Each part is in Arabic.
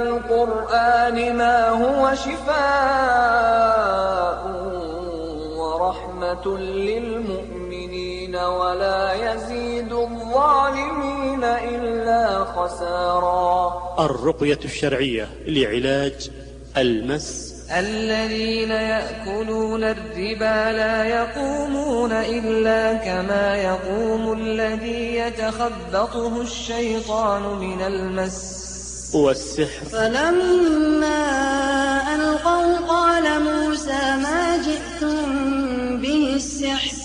القرآن ما هو شفاء ورحمة للمؤمنين ولا يزيد الظالمين إلا خسارا. الرقية الشرعية لعلاج المس. الذين يأكلون الربا لا يقومون إلا كما يقوم الذي يتخبطه الشيطان من المس. والسحر. فلما ألقوا قال موسى ما جئتم به السحر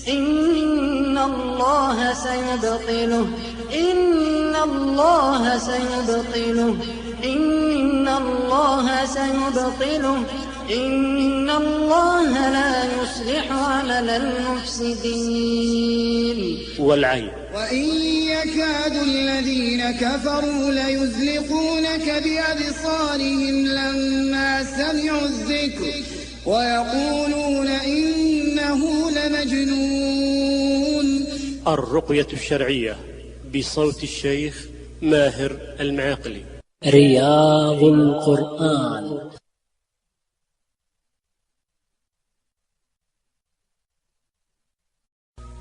إن الله سيبطله إن الله سيبطله إن الله سيبطله إن الله لا يصلح عمل المفسدين. والعين. وإن يكاد الذين كفروا ليزلقونك بأبصارهم لما سمعوا الذكر ويقولون إنه لمجنون. الرقية الشرعية بصوت الشيخ ماهر المعاقلي. رياض القرآن.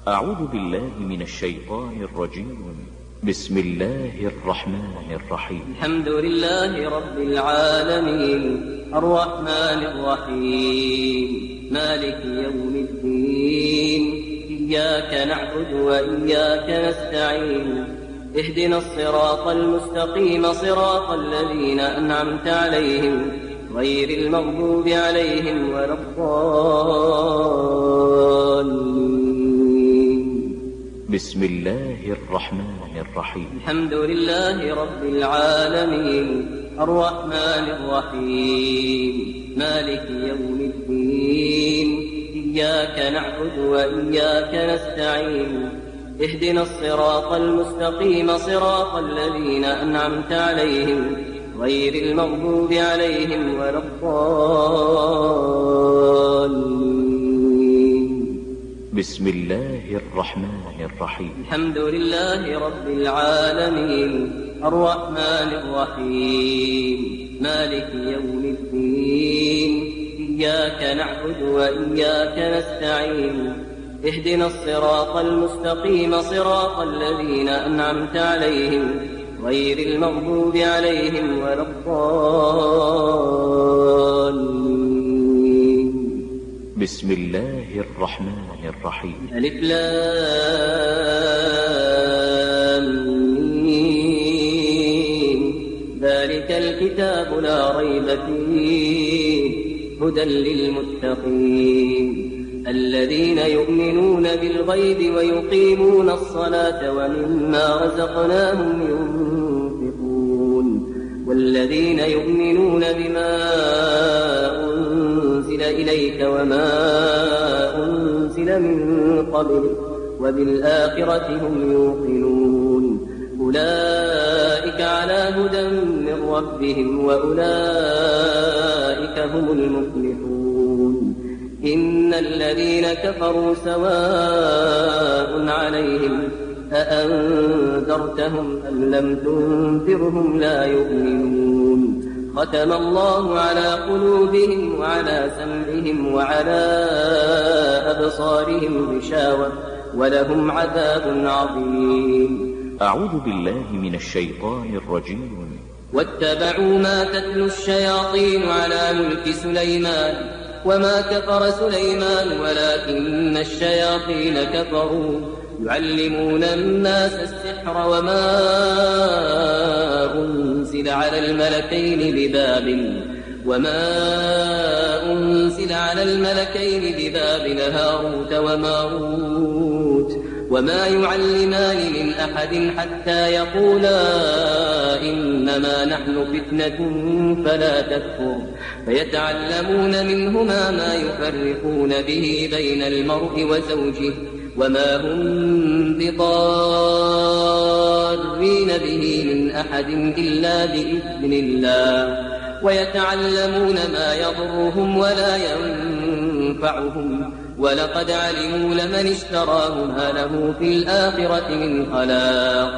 أعوذ بالله من الشيطان الرجيم. بسم الله الرحمن الرحيم. الحمد لله رب العالمين الرحمن الرحيم مالك يوم الدين إياك نعبد وإياك نستعين اهدنا الصراط المستقيم صراط الذين أنعمت عليهم غير المغضوب عليهم ولا الضالين. بسم الله الرحمن الرحيم. الحمد لله رب العالمين الرحمن الرحيم مالك يوم الدين إياك نعبد وإياك نستعين اهدنا الصراط المستقيم صراط الذين أنعمت عليهم غير المغضوب عليهم ولا الضالين. بسم الله الرحمن الرحيم. الحمد لله رب العالمين الرحمن الرحيم مالك يوم الدين إياك نعبد وإياك نستعين اهدنا الصراط المستقيم صراط الذين أنعمت عليهم غير المغضوب عليهم ولا الضالين. بسم الله الرحمن الرحيم. ألف لام ميم ذلك الكتاب لا ريب فيه هدى للمتقين الذين يؤمنون بالغيب ويقيمون الصلاة ومما رزقناهم ينفقون والذين يؤمنون بما أنزل إليك وما أنزل من قبلك وبالآخرة هم يوقنون أولئك على هدى من ربهم وأولئك هم المفلحون. إن الذين كفروا سواء عليهم أأنذرتهم أم لم تنذرهم لا يؤمنون ختم الله على قلوبهم وعلى سمعهم وعلى أبصارهم غشاوة ولهم عذاب عظيم. أعوذ بالله من الشيطان الرجيم. واتبعوا ما تتلو الشياطين على ملك سليمان وما كفر سليمان ولكن الشياطين كفروا يعلمون الناس السحر وما أنزل على الملكين ببابل هاروت وماروت وما يعلمان من أحد حتى يقولا إنما نحن فتنة فلا تكفر فيتعلمون منهما ما يفرقون به بين المرء وزوجه وما هم بضارين به من أحد إلا بإذن الله ويتعلمون ما يضرهم ولا ينفعهم ولقد علموا لمن اشتراه ما له في الآخرة من خلاق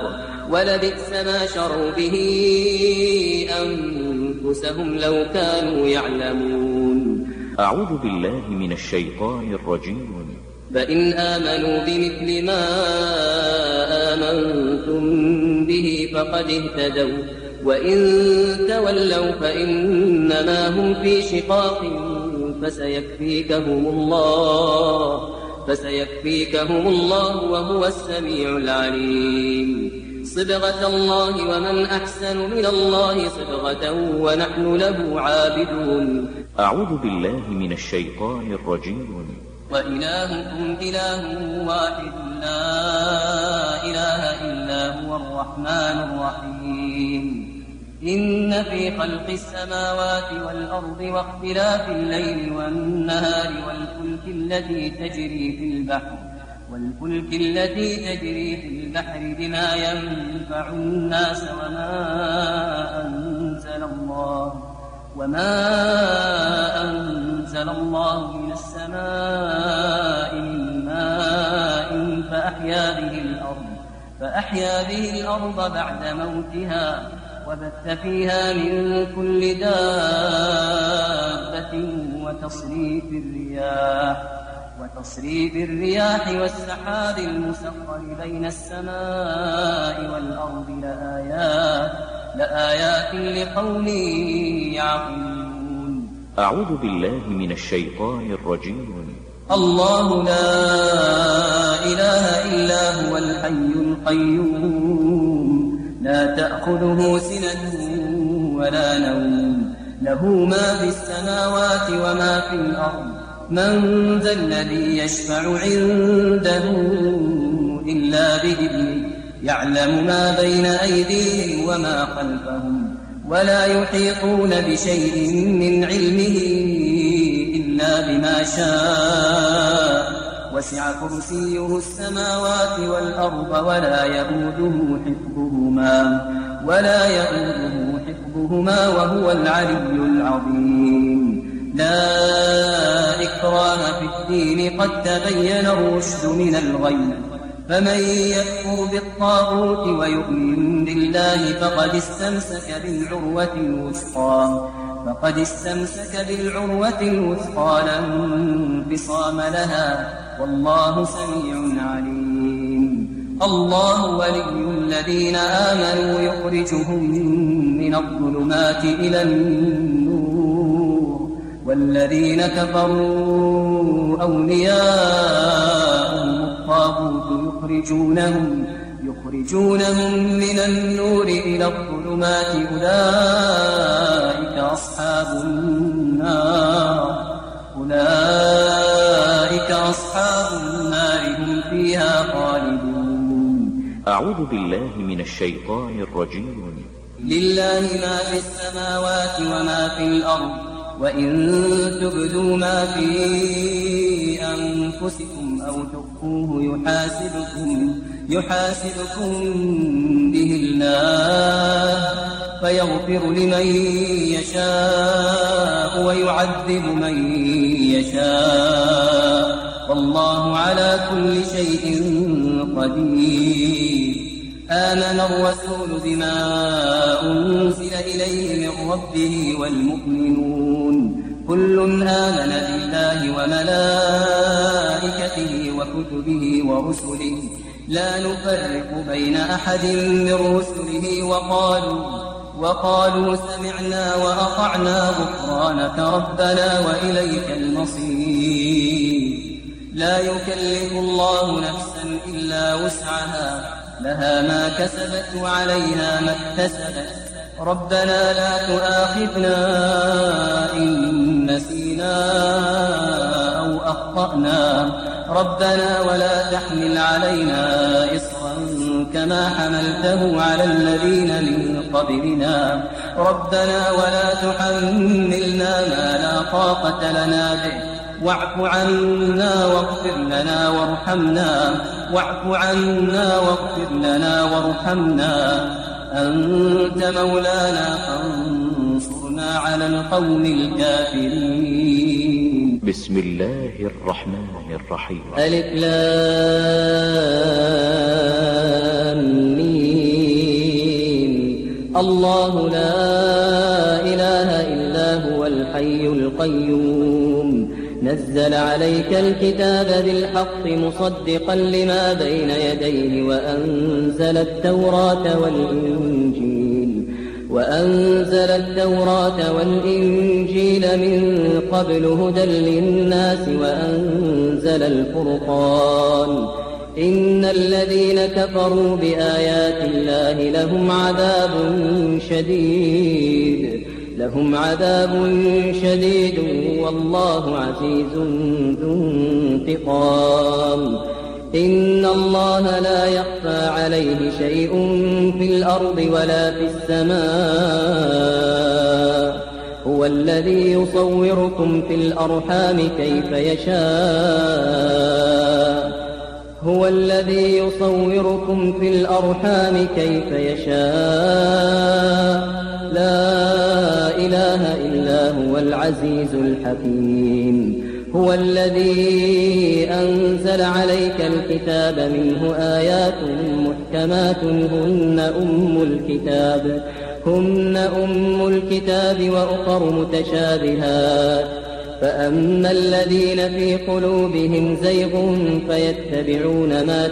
ولبئس ما شروا به أنفسهم لو كانوا يعلمون. أعوذ بالله من الشيطان الرجيم. فإن آمنوا بمثل ما آمنتم به فقد اهتدوا وإن تولوا فإنما هم في شقاق فسيكفيكهم الله وهو السميع العليم. صبغة الله ومن أحسن من الله صبغة ونحن له عابدون. أعوذ بالله من الشيطان الرجيم. وإلهكم إله واحد لا إله إلا هو الرحمن الرحيم. إن في خلق السماوات والأرض واختلاف الليل والنهار والفلك التي تجري في البحر بما ينفع الناس وما أنزل الله من السماء من ماء فأحيا به الأرض بعد موتها وبث فيها من كل دابة وتصريف الرياح والسحاب المسخر بين السماء والأرض لآيات لقوم يعقلون. أعوذ بالله من الشيطان الرجيم. الله لا إله إلا هو الحي القيوم لا تأخذه سنة ولا نوم له ما في السماوات وما في الأرض. من ذا الذي يشفع عنده إلا بإذنه يعلم ما بين أيديهم وما خلفهم ولا يحيطون بشيء من علمه إلا بما شاء وسع كرسيه السماوات والأرض ولا يؤوده حفظهما وهو العلي العظيم. لا إكراه في الدين قد تبين الرشد من الغي فمن يكفر بالطاغوت ويؤمن بالله فقد استمسك بالعروة الوثقى لا انفصام لها والله سميع عليم. الله ولي الذين آمنوا يخرجهم من الظلمات إلى النور والذين كفروا أولياءهم الطاغوت يخرجونهم من النور إلى الظلمات أولئك أصحاب النار هم فيها خالدون. أعوذ بالله من الشيطان الرجيم. لله ما في السماوات وما في الأرض وإن تبدوا ما في أنفسكم أو تخفوه يحاسبكم به الله فيغفر لمن يشاء ويعذب من يشاء والله على كل شيء قدير. آمن الرسول بما أنزل إليه من ربه والمؤمنون كل آمن بالله وملائكته وكتبه ورسله لا نفرق بين أحد من رسله وقالوا سمعنا وأطعنا غفرانك ربنا وإليك المصير. لا يكلف الله نفسا إلا وسعها لها ما كسبت وعليها ما اكتسبت ربنا لا تؤاخذنا إن نسينا أو أخطأنا ربنا ولا تحمل علينا إصرا كما حملته على الذين من قبلنا ربنا ولا تحملنا ما لا طاقة لنا به واعف عنا واغفر لنا وارحمنا أنت مولانا فانصرنا على القوم الكافرين. بسم الله الرحمن الرحيم. ألف لام ميم الله لا إله إلا هو الحي القيوم نزل عليك الكتاب بالحق مصدقا لما بين يديه وأنزل التوراة والإنجيل من قبل هدى للناس وأنزل الفرقان إن الذين كفروا بآيات الله لهم عذاب شديد والله عزيز ذو انتقام إن الله لا يخفى عليه شيء في الأرض ولا في السماء هو الذي يصوركم في الأرحام كيف يشاء لا إله إلا هو العزيز الحكيم هو الذي أنزل عليك الكتاب منه آيات محكمات هن أم الكتاب وأخر متشابهات فأما الذين في قلوبهم زيغ فيتبعون ما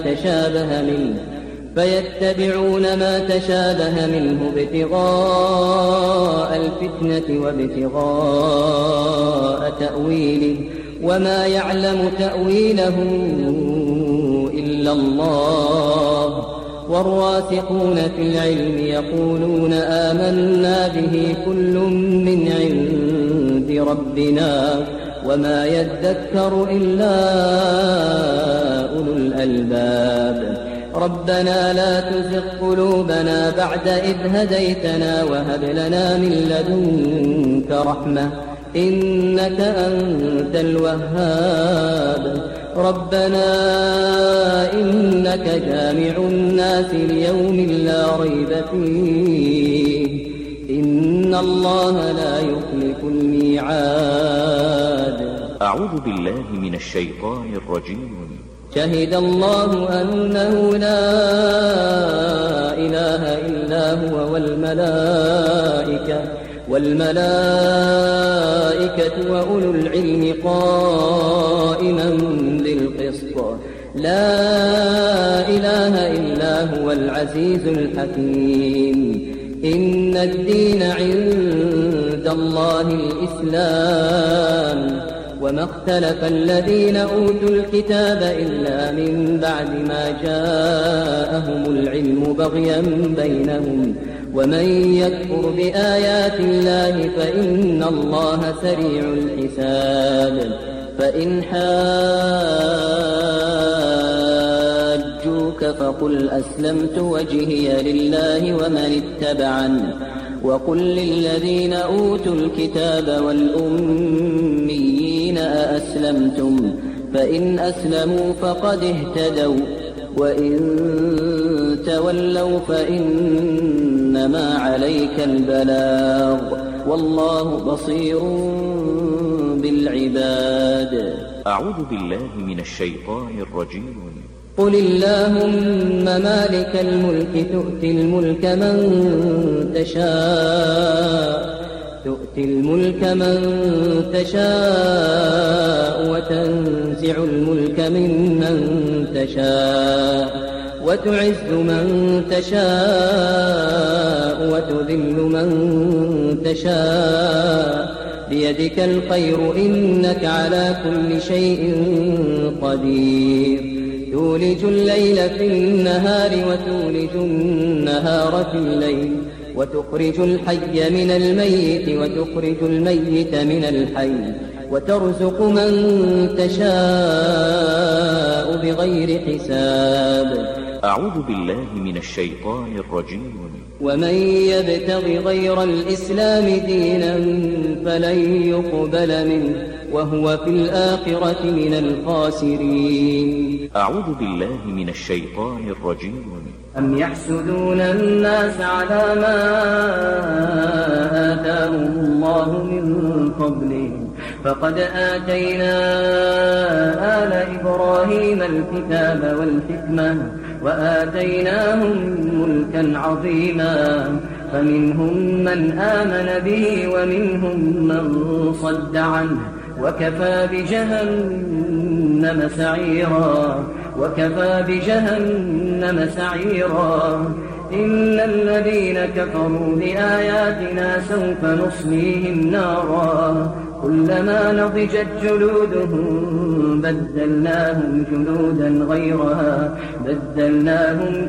تشابه منه ابتغاء الفتنة وابتغاء تأويله وما يعلم تأويله إلا الله والراسخون في العلم يقولون آمنا به كل من عند ربنا وما يذكر إلا أولو الألباب ربنا لا تزغ قلوبنا بعد إذ هديتنا وهب لنا من لدنك رحمة إنك أنت الوهاب ربنا إنك جامع الناس ليوم لا ريب فيه إن الله لا يخلف الميعاد. أعوذ بالله من الشيطان الرجيم. شهد الله أنه لا إله إلا هو والملائكة وأولو العلم قائما بالقسط لا إله إلا هو العزيز الحكيم إن الدين عند الله الإسلام وما اختلف الذين أوتوا الكتاب إلا من بعد ما جاءهم العلم بغيا بينهم ومن يكفر بآيات الله فإن الله سريع الحساب فإن حاجوك فقل أسلمت وجهي لله ومن اتبعني وقل للذين أوتوا الكتاب والأميين أأسلمتم فإن أسلموا فقد اهتدوا وإن تولوا فإنما عليك البلاغ والله بصير بالعباد. أعوذ بالله من الشيطان الرجيم. قل اللهم مالك الملك تؤتي الملك من تشاء وتنزع الملك ممن تشاء وتعز من تشاء وتذل من تشاء بيدك الخير إنك على كل شيء قدير تولج الليل في النهار وتولج النهار في الليل وتخرج الحي من الميت وتخرج الميت من الحي وترزق من تشاء بغير حساب. أعوذ بالله من الشيطان الرجيم. ومن يبتغ غير الإسلام دينا فلن يقبل منه وهو في الآخرة من الخاسرين. أعوذ بالله من الشيطان الرجيم. أم يحسدون الناس على ما آتاهم الله من فضله فقد آتينا آل إبراهيم الكتاب والحكمة وآتيناهم ملكا عظيما فمنهم من آمن به ومنهم من صد عنه وكفى بجهنم سعيرا إن الذين كفروا بآياتنا سوف نصليهم نارا كلما نضجت جلودهم بدلناهم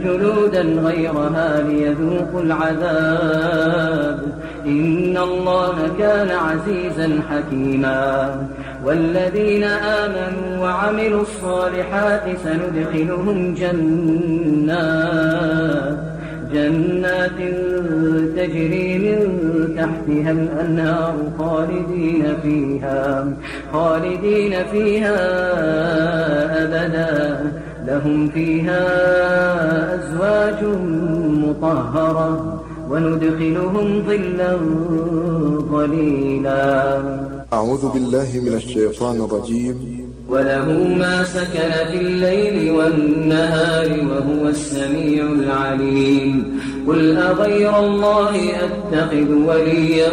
جلودا غيرها ليذوقوا العذاب إن الله كان عزيزا حكيما والذين آمنوا وعملوا الصالحات سندخلهم جنات تجري من تحتها الأنهار خالدين فيها أبدا لهم فيها أزواج مطهرة وندخلهم ظلا ظليلا. أعوذ بالله من الشيطان الرجيم. وله ما سكن في الليل والنهار وهو السميع العليم. قل أغير الله أتخذ وليا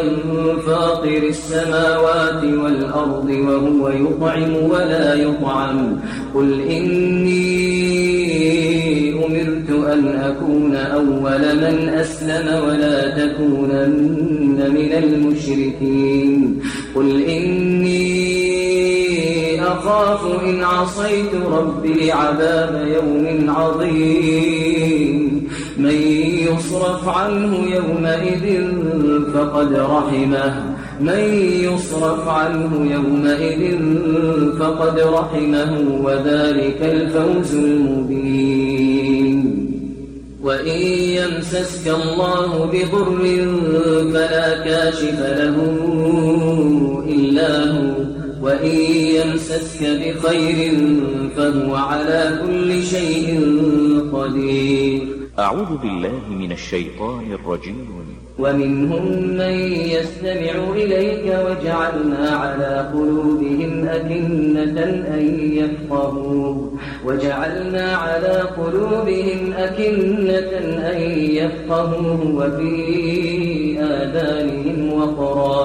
فاطر السماوات والأرض وهو يطعم ولا يطعم قل إني أمرت أن أكون أول من أسلم ولا تكونن من المشركين قل إني أخاف إن عصيت ربي عذاب يوم عظيم من يصرف عنه يومئذ فقد رحمه وذلك الفوز المبين. وإن يمسسك الله بضر فلا كاشف له إلا هو وإن يمسسك بخير فهو على كل شيء قدير. أعوذ بالله من الشيطان الرجيم. ومنهم من يستمع إليك وجعلنا على قلوبهم أكنة أن يفقهوه وفي آذانهم وقرا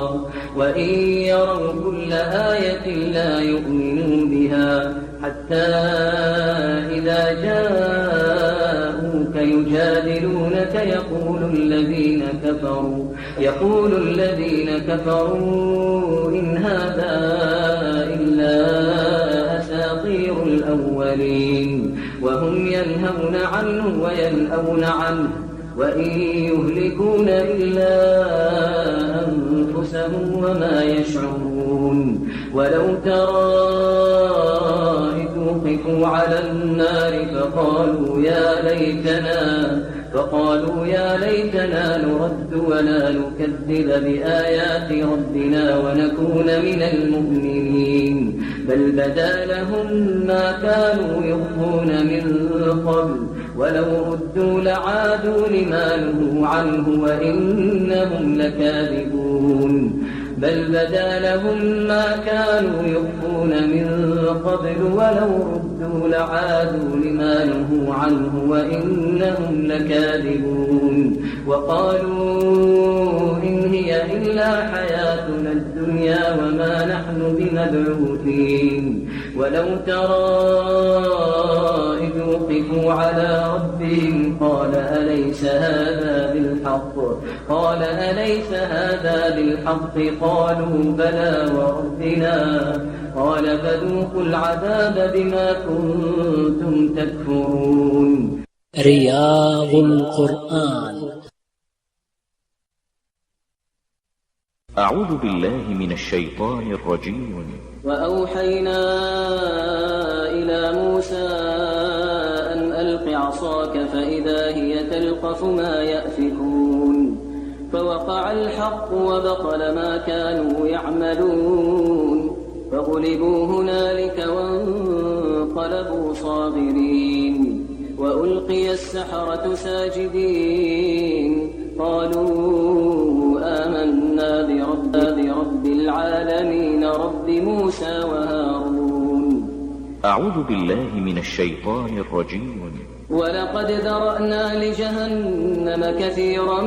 وإن يروا كل آية لا يؤمنوا بها حتى إذا جاءوك يجادلونك يقول الذين كفروا إن هذا إلا أساطير الأولين وهم ينهون عنه وينأون عنه وإن يهلكون إلا أنفسهم وما يشعرون. ولو ترى إذ وقفوا على النار فقالوا يا ليتنا نرد ولا نكذب بآيات ربنا ونكون من المؤمنين بل بدا لهم ما كانوا يخفون من قبل ولو ردوا لعادوا لما نهوا عنه وإنهم لكاذبون. بل بدا لهم ما كانوا يخفون من قبل ولو ردوا لعادوا لما نهوا عنه وإنهم لكاذبون. وقالوا إن هي إلا حياتنا الدنيا وما نحن بمبعوثين. ولو ترى إذ وقفوا على ربهم قال أليس هذا بالحق قالوا بلى وربنا قال فذوقوا العذاب بما كنتم تكفرون. رياض القرآن. أعوذ بالله من الشيطان الرجيم. وأوحينا إلى موسى أن ألق عصاك فإذا هي تلقف ما يأفكون فوقع الحق وبطل ما كانوا يعملون فغلبوا هنالك وانقلبوا صاغرين وألقي السحرة ساجدين قالوا آمنا برب العالمين رب موسى وهارون. أعوذ بالله من الشيطان الرجيم. ولقد ذرأنا لجهنم كثيرا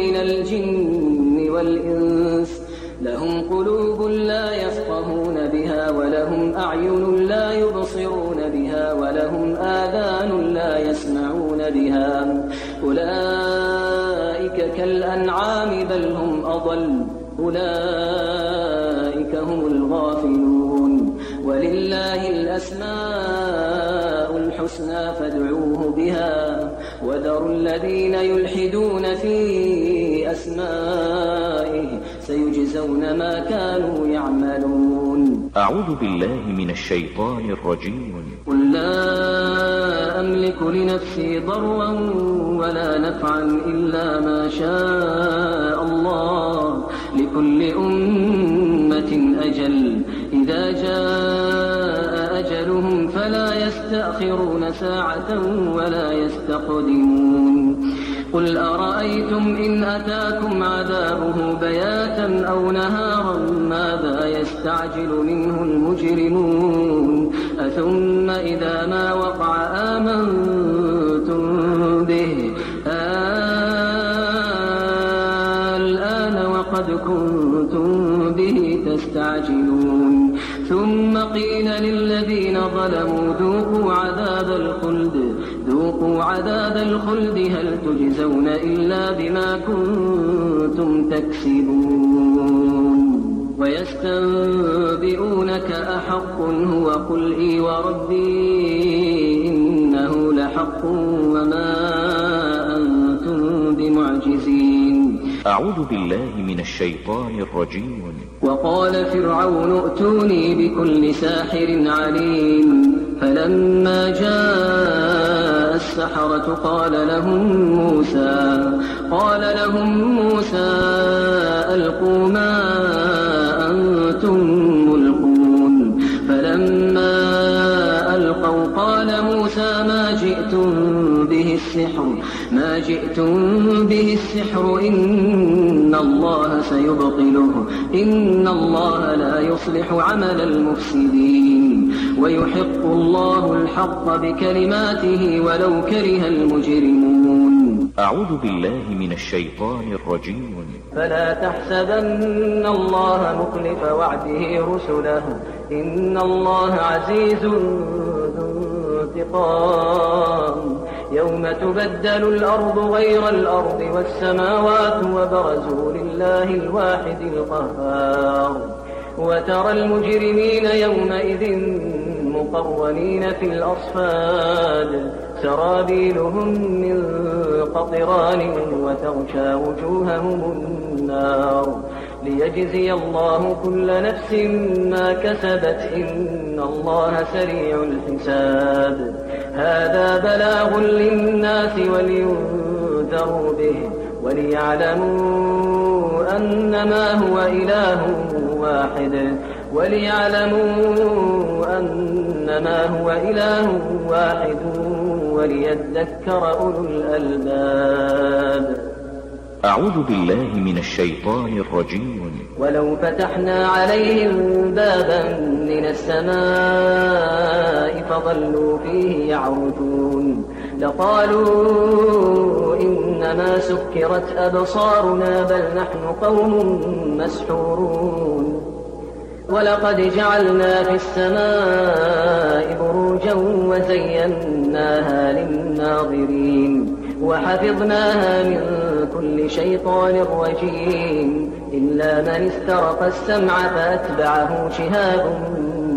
من الجن والإنس لهم قلوب لا يفقهون بها ولهم أعين لا يبصرون بها ولهم آذان لا يسمعون بها أولئك كالأنعام بل هم أضل أولئك هم الغافلون ولله الأسماء الحسنى فادعوه بها وذروا الذين يلحدون في أسمائه سيجزون ما كانوا يعملون. أعوذ بالله من الشيطان الرجيم. قل لا أملك لنفسي ضرا ولا نفعا إلا ما شاء الله لكل أمة أجل إذا جاء أجلهم فلا يستأخرون ساعة ولا يستقدمون. قل أرأيتم إن أتاكم عذابه بياتا أو نهارا ماذا يستعجل منه المجرمون أثم إذا ما وقع آمنتم به الآن وقد كنتم به تستعجلون ثم قيل للذين ظلموا ذوقوا عذاب الخلد هل تجزون إلا بما كنتم تكسبون. ويستنبئونك أحق هو قل إي وربي إنه لحق وما أنتم بمعجزين. أعوذ بالله من الشيطان الرجيم. وقال فرعون ائتوني بكل ساحر عليم فلما جاء السحرة قال لهم موسى ألقوا ما أنتم ملقون فلما ألقوا قال موسى ما جئتم به السحر إن الله سيبطله إن الله لا يصلح عمل المفسدين ويحق الله الحق بكلماته ولو كره المجرمون. أعوذ بالله من الشيطان الرجيم. فلا تحسبن الله مخلف وعده رسله إن الله عزيز ذو انتقام. يوم تبدل الأرض غير الأرض والسماوات وبرزوا لله الواحد القهار وترى المجرمين يومئذ مقرنين في الأصفاد سرابيلهم من قطران وتغشى وجوههم النار ليجزي الله كل نفس ما كسبت إن الله سريع الحساب. هذا بلاغ للناس ولينذروا به وليعلموا أنما هو إله واحد وليذكر أولو الألباب. أعوذ بالله من الشيطان الرجيم. ولو فتحنا عليهم بابا من السماء فظلوا فيه يعرجون لقالوا إنما سكرت أبصارنا بل نحن قوم مسحورون. ولقد جعلنا في السماء بروجا وزيناها للناظرين وحفظناها من كل شيطان رجيم إلا من استرق السمع فأتبعه شهاب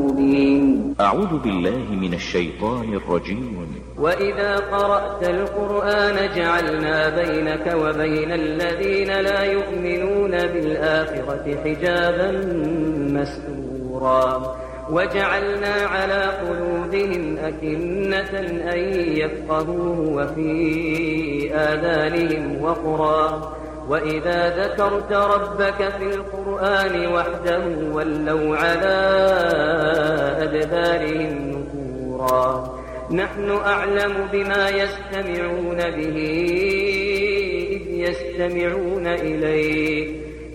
مبين. أعوذ بالله من الشيطان الرجيم. وإذا قرأت القرآن جعلنا بينك وبين الذين لا يؤمنون بالآخرة حجابا مستورا وجعلنا على قلوبهم أكنة أن يفقهوه وفي آذانهم وقرا وإذا ذكرت ربك في القرآن وحده ولوا على أدبارهم نفورا. نحن أعلم بما يستمعون به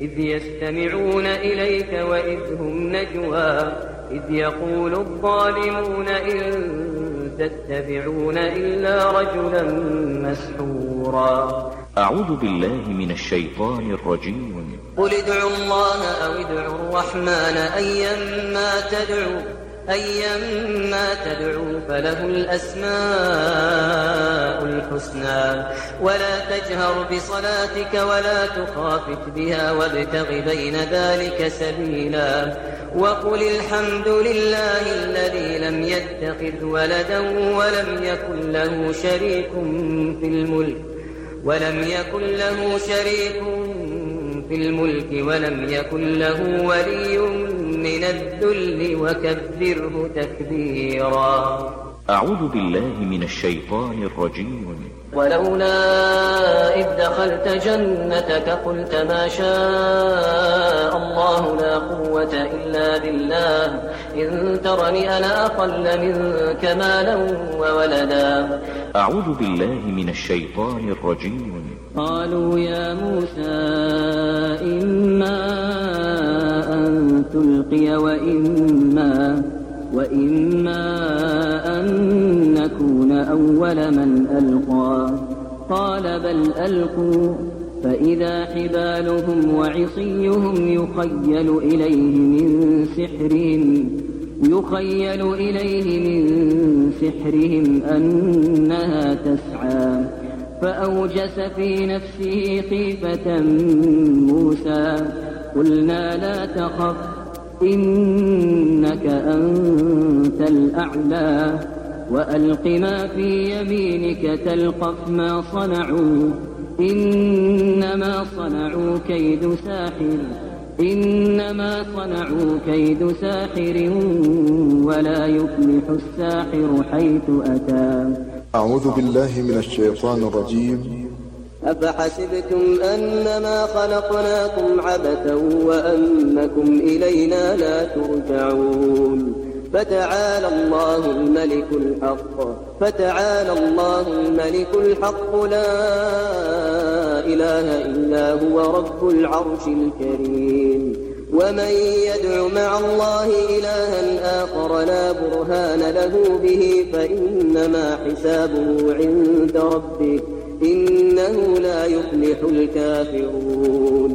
إذ يستمعون إليك وإذ هم نجوى إذ يقول الظالمون إن تتبعون إلا رجلا مسحورا. أعوذ بالله من الشيطان الرجيم. قل ادعوا الله أو ادعوا الرحمن أيما تدعوا فله الأسماء الحسنى ولا تجهر بصلاتك ولا تخافت بها وابتغ بين ذلك سبيلا وقل الحمد لله الذي لم يتخذ ولدا ولم يكن له شريك في الملك ولم يكن له ولي من الذل وكبره تكبيرا. أعوذ بالله من الشيطان الرجيم. ولولا إذ دخلت جنتك قلت ما شاء الله لا قوة إلا بالله إن ترني أنا أقل منك مالا وولدا. أعوذ بالله من الشيطان الرجيم. قالوا يا موسى إما أن تلقي وإما أن نكون أول من ألقى قال بل ألقوا فإذا حبالهم وعصيهم يخيل إليه من سحرهم أنها تسعى فأوجس في نفسه خيفة موسى قلنا لا تخف إنك أنت الأعلى وألق ما في يمينك تلقف ما صنعوا إنما صنعوا كيد ساحر ولا يفلح الساحر حيث أتى. أعوذ بالله من الشيطان الرجيم. أفحسبتم أنما خلقناكم عبثا وأنكم إلينا لا ترجعون فتعالى الله الملك الحق لا إله إلا هو رب العرش الكريم. ومن يدع مع الله إلها آخر لا برهان له به فإنما حسابه عند ربه إنه لا يفلح الكافرون.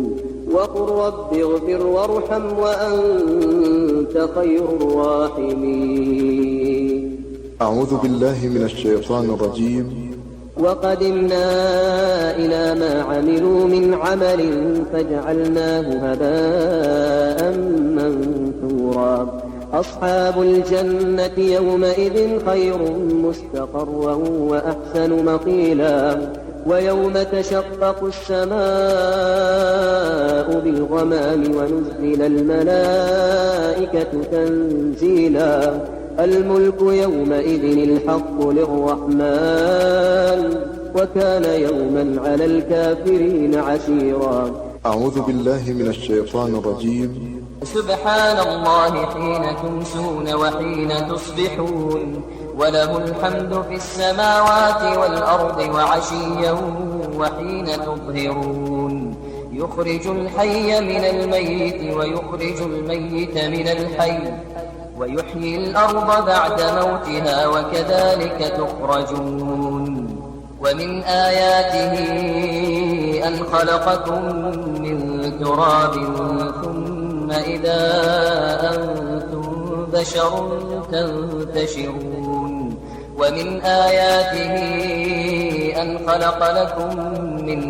وقل رب اغفر وارحم وأنت خير الراحمين. أعوذ بالله من الشيطان الرجيم. وقدمنا إلى ما عملوا من عمل فجعلناه هباء منثورا. أصحاب الجنة يومئذ خير مستقرا وأحسن مقيلا. ويوم تشقق السماء بالغمام ونزل الملائكة تنزيلا. الملك يومئذ الحق للرحمن وكان يوما على الكافرين عسيرا. أعوذ بالله من الشيطان الرجيم. سبحان الله حين تمسون وحين تصبحون وله الحمد في السماوات والأرض وعشيا وحين تظهرون. يخرج الحي من الميت ويخرج الميت من الحي ويحيي الأرض بعد موتها وكذلك تخرجون. ومن آياته أن خلقكم من تراب ثم إذا أنتم بشر تنتشرون. ومن آياته أن خلق لكم من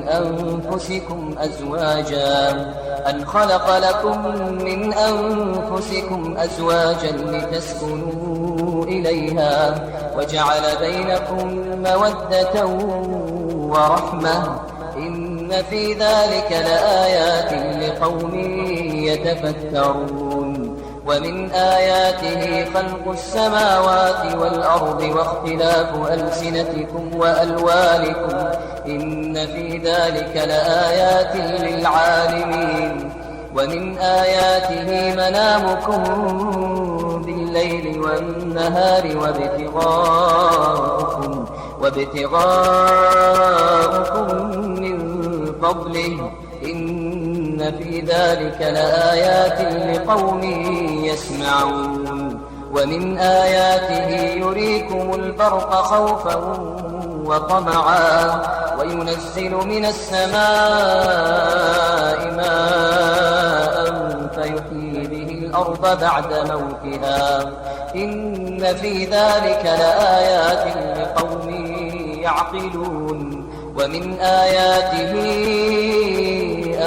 أنفسكم أزواجا لتسكنوا إليها وجعل بينكم مودة ورحمة إن في ذلك لآيات لقوم يتفكرون. ومن آياته خلق السماوات والأرض واختلاف ألسنتكم وألوانكم إن في ذلك لآيات للعالمين. ومن آياته منامكم بالليل والنهار وابتغاؤكم من فضله إن في ذلك لآيات لقوم يسمعون. ومن آياته يريكم البرق خوفا وطمعا وينزل من السماء ماء فيحيي به الأرض بعد موتها إن في ذلك لآيات لقوم يعقلون ومن آياته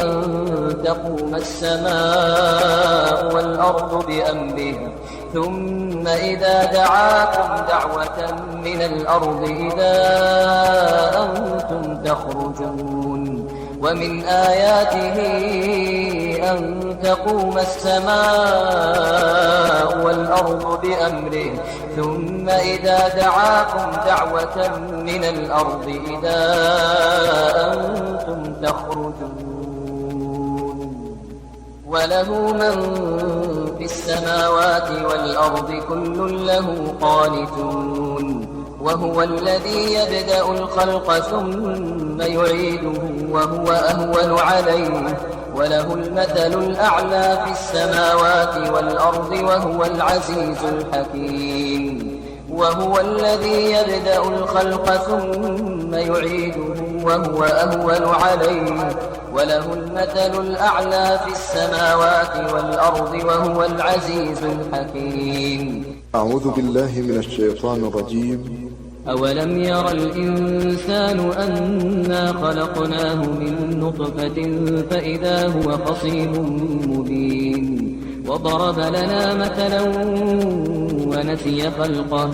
أن تقوم السماء والأرض بأمره ثم إذا دعاكم دعوة من الأرض إذا أنتم تخرجون ومن آياته أن تقوم السماء والأرض بأمره ثم إذا دعاكم دعوة من الأرض إذا أنتم تخرجون وله من في السماوات والأرض كل له قانتون وهو الذي يبدأ الخلق ثم يعيده وهو أهون عليه وله المثل الأعلى في السماوات والأرض وهو العزيز الحكيم وهو الذي يبدأ الخلق ثم يعيده وهو أهون عليه وله المثل الأعلى في السماوات والأرض وهو العزيز الحكيم. أعوذ بالله من الشيطان الرجيم. أولم ير الإنسان أنا خلقناه من نطفة فإذا هو خصيم مبين وضرب لنا مثلا ونسي خلقه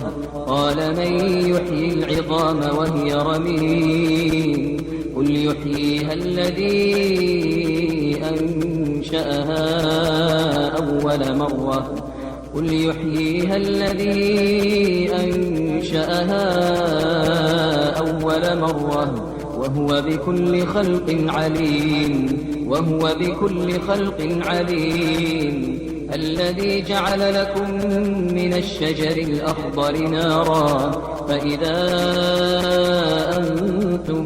قال من يحيي العظام وهي رميم قل يحييها الذي أنشأها أول مرة قل يحييها الذي أنشأها أول مرة وهو بكل خلق عليم الذي جعل لكم من الشجر الأخضر نارا فإذا أنتم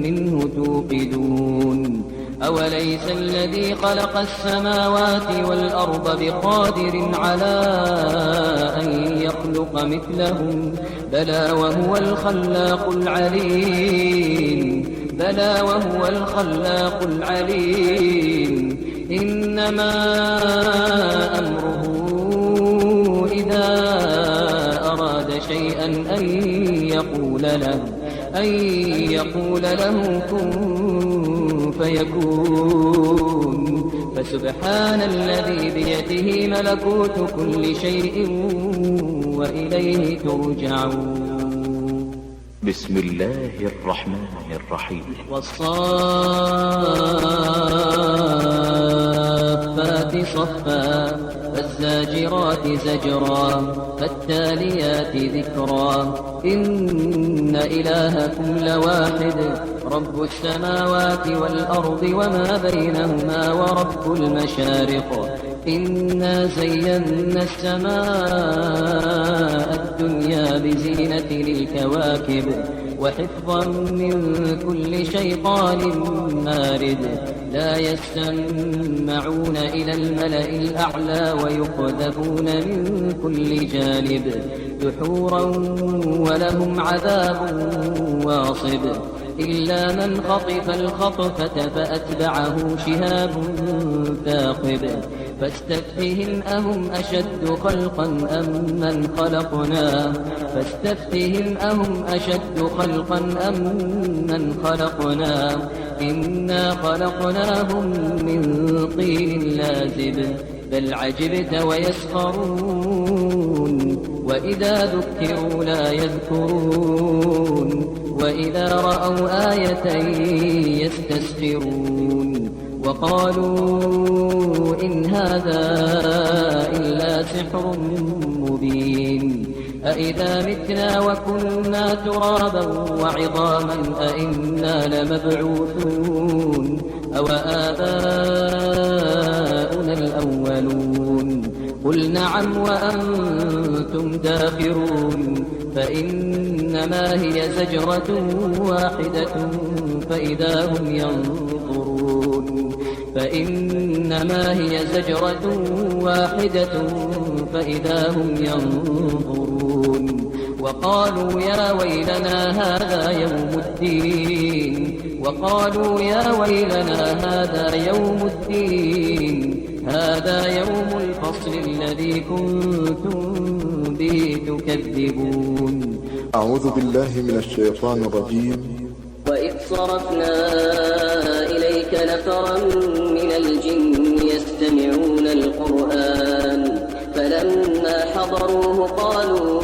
منه توقدون أوليس الذي خلق السماوات والأرض بقادر على أن يخلق مثلهم بلى وهو الخلاق العليم إنما أمره إذا أراد شيئا أن يقول له كن فيكون فسبحان الذي بيده ملكوت كل شيء وإليه ترجعون. بسم الله الرحمن الرحيم. والصافات صفا فالزاجرات زجرا فالتاليات ذكرا إن إلهكم لواحد رب السماوات والأرض وما بينهما ورب المشارق إنا زينا السماء الدنيا بزينة للكواكب وحفظا من كل شيطان مارد لا يستمعون إلى الملأ الأعلى ويقذفون من كل جانب دحورا ولهم عذاب واصب إلا من خطف الخطفة فأتبعه شهاب ثاقب فاستفتهم أهم أشد خلقا أم من خلقنا إنا خلقناهم من طين لازب بل عجبت ويسخرون وإذا ذكروا لا يذكرون وإذا رأوا آية يستسخرون وقالوا إن هذا إلا سحر مبين أإذا متنا وكنا ترابا وعظاما أإنا لمبعوثون أو آباؤنا الأولون قل نعم وأنتم داخرون فإنما هي زجرة واحدة فإذا هم ينظرون فإنما هي زجرة واحدة فإذا هم ينظرون وقالوا يا ويلنا هذا يوم الدين هذا يوم الفصل الذي كنتم به تكذبون. أعوذ بالله من الشيطان الرجيم. وإذ صرفنا إليك نفرا من الجن يستمعون القرآن فلما حضروه قالوا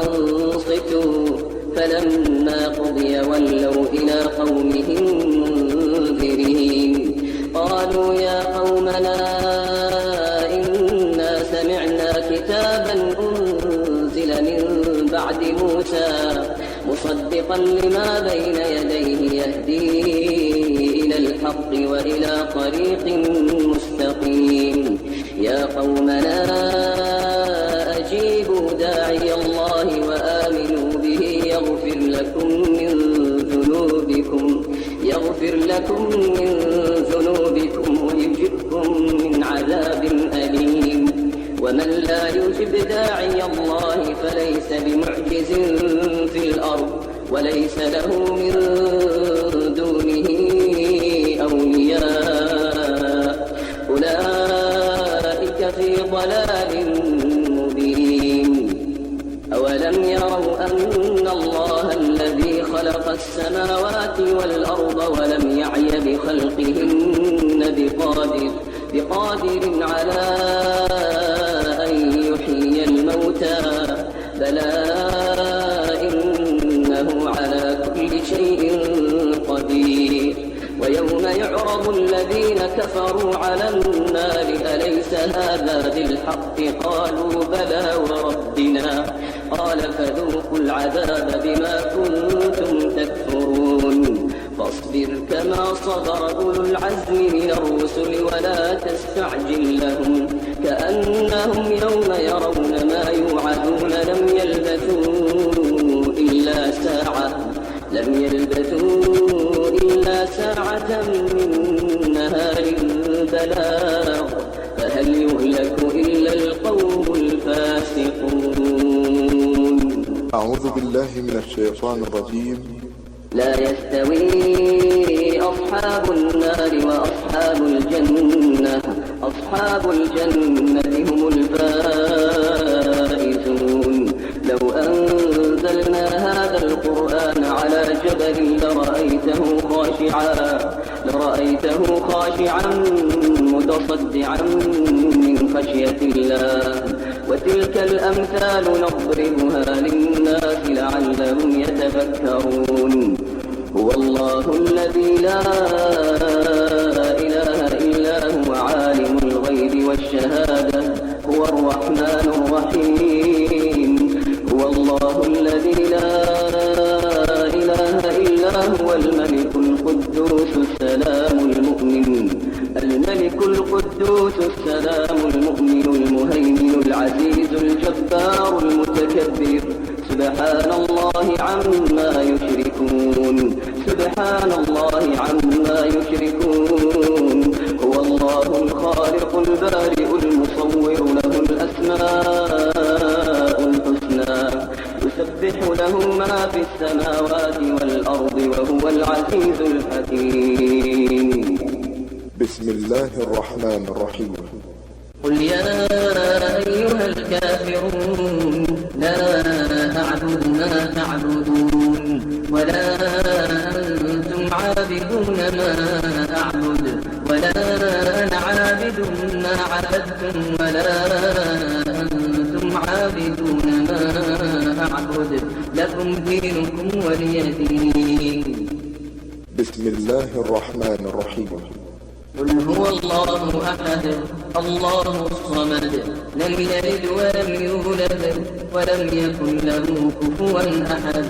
أنصتوا فلما قضي ولوا إلى قومهم منذرين قالوا يا قومنا إنا سمعنا كتابا أنزل من بعد موسى مصدقا لما بين يديه يهدي إلى الحق وإلى طريق مستقيم يا قومنا أجيبوا داعي الله وآمنوا به يغفر لكم من ذنوبكم ويجركم من عذاب أليم ومن لا يجب داعي الله فليس بمعجز في الأرض وليس له من دونه أولياء أولئك في ضلال مبين. أولم يروا أن الله الذي خلق السماوات والأرض ولم يعي بخلقهن بقادر على أن يحيي الموتى بلى إنه على كل شيء قدير. ويوم يعرض الذين كفروا على النار أليس هذا بالحق قالوا بلى وربنا قال فذوقوا العذاب بما كنتم تكفرون. فاصبر كما صبر أولو العزم من الرسل ولا تستعجل لهم كأنهم يوم يرون ما يوعدون لم يلبثوا إلا ساعة من نهار بلاغ فهل يهلك إلا القوم الفاسقون. أعوذ بالله من الشيطان الرجيم. لا يستوي أصحاب النار وأصحاب الجنة هم الفائزون. لو أنزلنا هذا القرآن على جبل لرأيته خاشعا متصدعا من خشية الله وتلك الأمثال نضربها للناس لعلهم يتفكرون. هو الله الذي لا إله إلا هو عالم الغيب والشهادة هو الرحمن الرحيم. هو الله الذي لا إله إلا هو الملك القدوس السلام المؤمن المهيمن العزيز الجبار المتكبر سبحان الله عما يشركون. هو الله الخالق البارئ المصور له الأسماء الحسنى يسبح له ما في السماوات والأرض وهو العزيز الحكيم. بسم الله الرحمن الرحيم. قل يا أيها الكافرون لا أعبد ما تعبدون ولا أنتم عابدون ما أعبد ولا أنا عابد ما عبدتم ولا أنتم عابدون ما أعبد لكم دينكم ولي دين. بسم الله الرحمن الرحيم. قل هو الله أحد الله الصمد لم يلد ولم يولد ولم يكن له كفوا أحد.